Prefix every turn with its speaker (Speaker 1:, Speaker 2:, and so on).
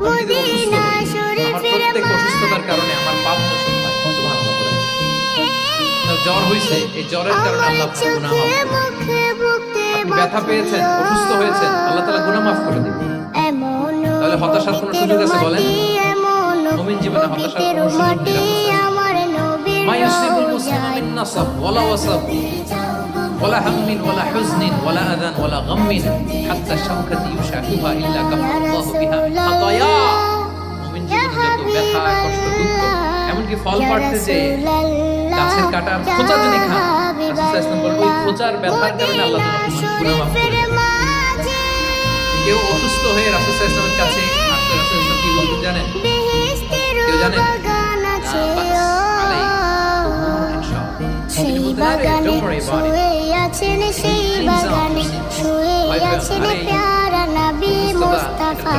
Speaker 1: আমি যদি অসুস্থ হই, আমার প্রত্যেক অসুস্থতার কারণে আমার পাপ মোচন হয়। সুবহানাল্লাহ বলেন। জ্বর হইছে, এই জ্বরের কারণে আল্লাহ আপনার গুনাহ মাফ করে দিবেন। আপনি ব্যথা পেয়েছেন, অসুস্থ হয়েছেন, আল্লাহ তাআলা গুনাহ মাফ করে দিবেন। তাহলে হতাশার কোনো সুযোগ আছে বলেন? মুমিন জীবনে হতাশার কোনো সুযোগ নেই। মা ইউসিবুল মুসলিমা মিন নাসাব ওয়ালা ওয়াসাব ওয়ালা হাম্মিন ওয়ালা হুজনিন ওয়ালা আযান ওয়ালা গাম্মিন হাত্তা শাওকাতি ইউশাকুহা ইল্লা কাফারাল্লাহু বিহা মিন খাতায়া। মুমিন জীবনে যত ব্যথা, কষ্ট, দুঃখ, এমনকি ফল পাড়তে যে গাছের কাটার খোঁচা যদি খান, রাসূল সাল্লাল্লাহু আলাইহি ওয়াসাল্লাম বলেন ওই খোঁচার ব্যথার কারণে আল্লাহ তোমার গুনাহ মাফ করে দেন। কেউ অসুস্থ হয়ে রাসূল সাল্লাল্লাহু আলাইহি ওয়াসাল্লামের কাছে আসলে রাসূল সাল্লাল্লাহু আলাইহি ওয়াসাল্লাম কি বলতেন জানেন? কেউ জানেন?
Speaker 2: সেই বাগানে শুয়ে আছেন, সেই বাগানে শুয়ে আছেন প্যারা নবী মুস্তাফা।